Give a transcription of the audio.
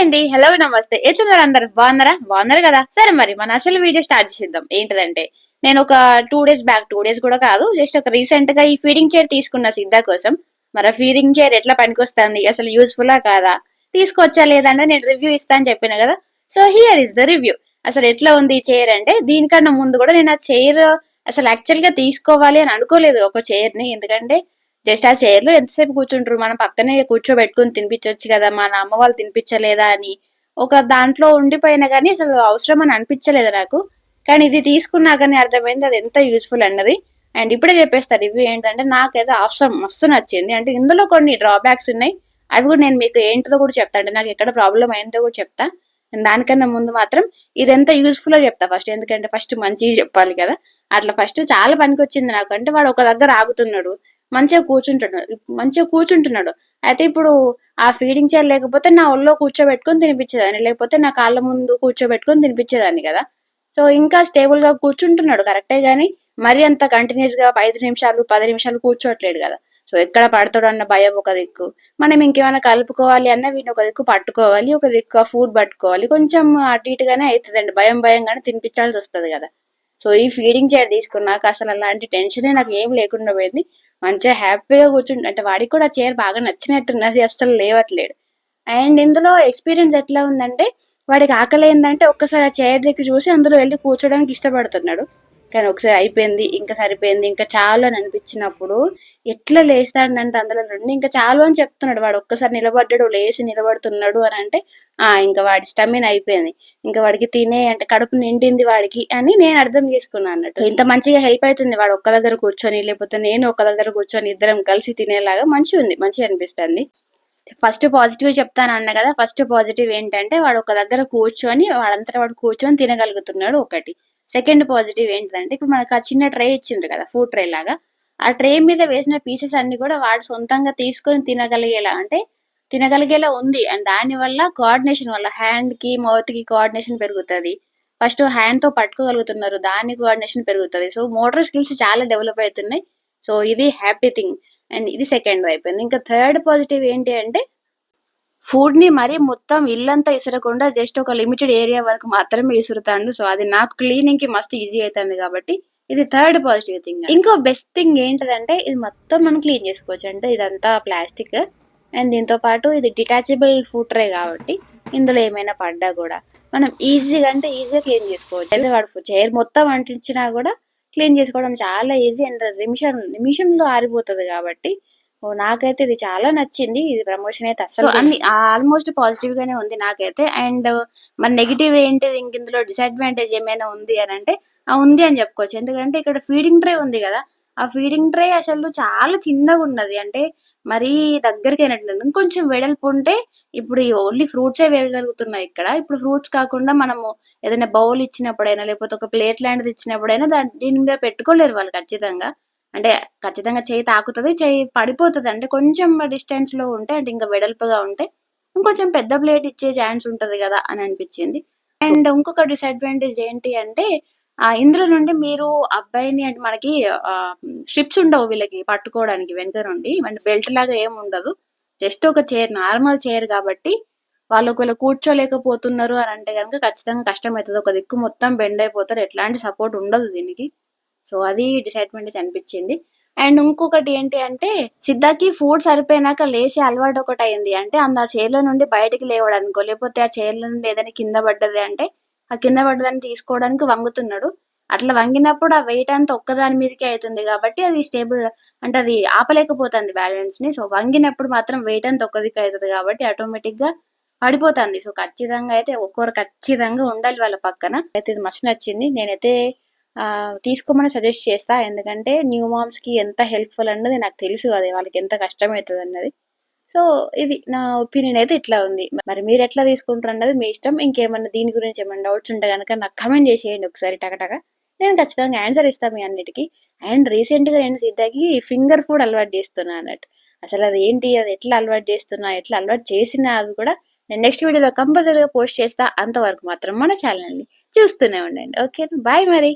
అండి. హలో నమస్తే. ఎట్లున్నారు అందరు? బాగున్నారు కదా? సరే మరి మన అసలు వీడియో స్టార్ట్ చేద్దాం. ఏంటిదంటే నేను ఒక 2 డేస్ బ్యాక్, 2 డేస్ కూడా కాదు, జస్ట్ ఒక రీసెంట్ గా ఈ ఫీడింగ్ చైర్ తీసుకున్న సిద్ధ కోసం. మరి ఆ ఫీడింగ్ చైర్ ఎట్లా పనికొస్తుంది, అసలు యూస్ఫుల్లా కాదా, తీసుకొచ్చా లేదంటే నేను రివ్యూ ఇస్తా అని చెప్పిన కదా. So here is the review. అసలు ఎట్లా ఉంది ఈ చైర్ అంటే, దీనికన్నా ముందు కూడా నేను ఆ చైర్ అసలు యాక్చువల్ గా తీసుకోవాలి అని అనుకోలేదు ఒక చైర్ ని. ఎందుకంటే జస్ట్ ఆ చైర్ లో ఎంతసేపు కూర్చుంటారు, మనం పక్కనే కూర్చోబెట్టుకుని తినిపించవచ్చు కదా, మన అమ్మ వాళ్ళు తినిపించలేదా అని ఒక దాంట్లో ఉండిపోయినా కానీ అసలు అవసరం అని అనిపించలేదు నాకు. కానీ ఇది తీసుకున్నాకనే అర్థమైంది అది ఎంత యూస్ఫుల్ అన్నది. అండ్ ఇప్పుడే చెప్పేస్తారు రివ్యూ ఏంటంటే, నాకైతే ఆప్షన్ మస్తు నచ్చింది. అంటే ఇందులో కొన్ని డ్రాబ్యాక్స్ ఉన్నాయి, అవి కూడా నేను మీకు ఏంటిదో కూడా చెప్తా, అంటే నాకు ఎక్కడ ప్రాబ్లం అయిందో కూడా చెప్తా. అండ్ దానికన్నా ముందు మాత్రం ఇది ఎంత యూస్ఫుల్ చెప్తా ఫస్ట్, ఎందుకంటే ఫస్ట్ మంచిగా చెప్పాలి కదా. అట్లా ఫస్ట్ చాలా పనికి వచ్చింది నాకు. అంటే వాడు ఒక దగ్గర ఆగుతున్నాడు, మంచిగా కూర్చుంటున్నాడు. అయితే ఇప్పుడు ఆ ఫీడింగ్ చైర్ లేకపోతే నా ఒళ్ళో కూర్చోబెట్టుకొని తినిపించేదాన్ని, లేకపోతే నా కాళ్ళ ముందు కూర్చోబెట్టుకొని తినిపించేదాన్ని కదా. సో ఇంకా స్టేబుల్ గా కూర్చుంటున్నాడు కరెక్టే, గానీ మరి అంత కంటిన్యూస్ గా 5 నిమిషాలు 10 నిమిషాలు కూర్చోట్లేడు కదా. సో ఎక్కడ పడతాడు అన్న భయం ఒక దిక్కు, మనం ఇంకేమైనా కలుపుకోవాలి అన్న వీడిని ఒక దిక్కు పట్టుకోవాలి, ఒక దిక్కు ఫుడ్ పట్టుకోవాలి, కొంచెం అటు ఇటుగానే అవుతుందండి, భయంగానే తినిపించాల్సి వస్తుంది కదా. సో ఈ ఫీడింగ్ చైర్ తీసుకున్నాక అసలు అలాంటి టెన్షనే నాకు ఏం లేకుండా పోయింది. మంచిగా హ్యాపీగా కూర్చుంటు, అంటే వాడికి కూడా చైర్ బాగా నచ్చినట్టున్నది, అస్సలు లేవట్లేడు. అండ్ ఇందులో ఎక్స్పీరియన్స్ ఎట్లా ఉందంటే, వాడికి ఆకలి ఏంటంటే ఒక్కసారి ఆ చైర్ దగ్గర చూసి అందులో వెళ్ళి కూర్చోడానికి ఇష్టపడుతున్నాడు. కానీ ఒకసారి అయిపోయింది, ఇంకా సరిపోయింది, ఇంకా చాలు అని అనిపించినప్పుడు ఎట్లా లేస్తాడంటే అందులో నుండి ఇంకా చాలు అని చెప్తున్నాడు. వాడు ఒక్కసారి నిలబడ్డాడు, లేచి నిలబడుతున్నాడు అని అంటే ఇంకా వాడి స్టమిన్ అయిపోయింది, ఇంకా వాడికి తినే అంటే కడుపు నిండింది వాడికి అని నేను అర్థం చేసుకున్నాను అన్నట్టు. ఇంత మంచిగా హెల్ప్ అవుతుంది వాడు ఒక్క దగ్గర కూర్చొని, లేకపోతే నేను ఒక దగ్గర కూర్చొని ఇద్దరం కలిసి తినేలాగా మంచిగా ఉంది, మంచిగా అనిపిస్తుంది. ఫస్ట్ పాజిటివ్ చెప్తాను అన్న కదా. ఫస్ట్ పాజిటివ్ ఏంటంటే వాడు ఒక దగ్గర కూర్చొని వాడంతటా వాడు కూర్చొని తినగలుగుతున్నాడు ఒకటి. సెకండ్ పాజిటివ్ ఏంటంటే, ఇప్పుడు మనకు ఆ చిన్న ట్రే ఇచ్చిండ్రు కదా, ఫుడ్ ట్రే లాగా, ఆ ట్రే మీద వేసిన పీసెస్ అన్ని కూడా వాడు సొంతంగా తీసుకొని తినగలిగేలా ఉంది. అండ్ దాని వల్ల కోఆర్డినేషన్ వల్ల హ్యాండ్ కి మౌత్ కి కోఆర్డినేషన్ పెరుగుతుంది. ఫస్ట్ హ్యాండ్ తో పట్టుకోగలుగుతున్నారు, దాని కోఆర్డినేషన్ పెరుగుతుంది. సో మోటార్ స్కిల్స్ చాలా డెవలప్ అవుతున్నాయి. సో ఇది హ్యాపీ థింగ్. అండ్ ఇది సెకండ్ అయిపోయింది. ఇంకా థర్డ్ పాజిటివ్ ఏంటి అంటే, ఫుడ్ ని మరీ మొత్తం ఇల్లంతా ఇసరకుండా జస్ట్ ఒక లిమిటెడ్ ఏరియా వరకు మాత్రమే ఇసురుతాండు. సో అది నాకు క్లీనింగ్ కి మస్తు ఈజీ అవుతుంది కాబట్టి ఇది థర్డ్ పాజిటివ్ థింగ్. ఇంకో బెస్ట్ థింగ్ ఏంటిదంటే, ఇది మొత్తం మనం క్లీన్ చేసుకోవచ్చు. అంటే ఇదంతా ప్లాస్టిక్, అండ్ దీంతో పాటు ఇది డిటాచబుల్ ఫుడ్ ట్రే కాబట్టి ఇందులో ఏమైనా పడ్డా కూడా మనం ఈజీగా క్లీన్ చేసుకోవచ్చు. అయితే వాడు చైర్ మొత్తం అంటించినా కూడా క్లీన్ చేసుకోవడం చాలా ఈజీ, అండ్ నిమిషంలో ఆరిపోతుంది కాబట్టి నాకైతే ఇది చాలా నచ్చింది. ఇది ప్రమోషన్ అయితే అసలు అన్ని ఆల్మోస్ట్ పాజిటివ్ గానే ఉంది నాకైతే. అండ్ మన నెగిటివ్ ఏంటిది, ఇంక ఇందులో డిసడ్వాంటేజ్ ఏమైనా ఉంది అని అంటే ఉంది అని చెప్పుకోవచ్చు. ఎందుకంటే ఇక్కడ ఫీడింగ్ ట్రే ఉంది కదా, ఆ ఫీడింగ్ ట్రే అసలు చాలా చిన్నగా ఉన్నది. అంటే మరీ దగ్గరికి అయినట్టుంది. ఇంకొంచెం వెడల్పు ఉంటే ఇప్పుడు ఓన్లీ ఫ్రూట్సే వేయగలుగుతున్నాయి ఇక్కడ. ఇప్పుడు ఫ్రూట్స్ కాకుండా మనము ఏదైనా బౌల్ ఇచ్చినప్పుడైనా, లేకపోతే ఒక ప్లేట్ లాంటిది ఇచ్చినప్పుడైనా దీని మీద పెట్టుకోలేరు వాళ్ళు ఖచ్చితంగా. అంటే ఖచ్చితంగా చేయి తాకుతుంది, చేయి పడిపోతుంది. అంటే కొంచెం డిస్టెన్స్ లో ఉంటే, అంటే ఇంకా వెడల్పుగా ఉంటే ఇంకొంచెం పెద్ద ప్లేట్ ఇచ్చే ఛాన్స్ ఉంటది కదా అని అనిపించింది. అండ్ ఇంకొక డిసడ్వాంటేజ్ ఏంటి అంటే, ఇందులో నుండి మీరు అబ్బాయిని, అంటే మనకి స్ట్రిప్స్ ఉండవు వీళ్ళకి పట్టుకోవడానికి వెనక నుండి, అంటే బెల్ట్ లాగా ఏమి ఉండదు. జస్ట్ ఒక చైర్, నార్మల్ చైర్ కాబట్టి వాళ్ళు ఒకవేళ కూర్చోలేకపోతున్నారు అని అంటే కనుక ఖచ్చితంగా కష్టం అవుతుంది. ఒక దిక్కు మొత్తం బెండ్ అయిపోతారు, ఎట్లాంటి సపోర్ట్ ఉండదు దీనికి. సో అది డిసడ్వాంటేజ్ అనిపించింది. అండ్ ఇంకొకటి ఏంటి అంటే, సిద్ధాకి ఫుడ్ సరిపోయినాక లేచి అలవాటు ఒకటి అయింది. అంటే ఆ చైర్ లో నుండి బయటికి లేవడానికో, లేకపోతే ఆ చైర్ లో నుండి ఏదైనా కింద పడ్డది అంటే ఆ కింద పడ్డదాన్ని తీసుకోవడానికి వంగుతున్నాడు. అట్లా వంగినప్పుడు ఆ వెయిట్ అంతా ఒక్కదాని మీదకే అవుతుంది కాబట్టి అది స్టేబుల్, అంటే అది ఆపలేకపోతుంది బ్యాలెన్స్ ని. సో వంగినప్పుడు మాత్రం వెయిట్ అంతా ఒక్క దిక్కు అవుతుంది కాబట్టి ఆటోమేటిక్ గా పడిపోతుంది. సో ఖచ్చితంగా అయితే ఒక్కొక్కరు ఖచ్చితంగా ఉండాలి వాళ్ళ పక్కన. అయితే ఇది మస్తు నచ్చింది. నేనైతే తీసుకోమని సజెస్ట్ చేస్తా. ఎందుకంటే న్యూ మామ్స్ కి ఎంత హెల్ప్ఫుల్ అన్నది నాకు తెలుసు, అది వాళ్ళకి ఎంత కష్టమవుతుంది అన్నది. సో ఇది నా ఒపీనియన్ అయితే ఇట్లా ఉంది. మరి మీరు ఎట్లా తీసుకుంటారు అన్నది మీ ఇష్టం. ఇంకేమన్నా దీని గురించి ఏమైనా డౌట్స్ ఉంటే కనుక నాకు కమెంట్ చేసేయండి ఒకసారి టకటక, నేను ఖచ్చితంగా ఆన్సర్ ఇస్తాను మీ అన్నిటికీ. అండ్ రీసెంట్ గా నేను సిద్ధాకి ఫింగర్ ఫుడ్ అలవాటు చేస్తున్నా అన్నట్టు. అసలు అది ఏంటి, అది ఎట్లా అలవాటు చేస్తున్నా, ఎట్లా అలవాటు చేసినా అది కూడా నేను నెక్స్ట్ వీడియోలో కంపల్సరీగా పోస్ట్ చేస్తా. అంతవరకు మాత్రం మన ఛానల్ని చూస్తూనే ఉండండి. ఓకే, బాయ్ మరి.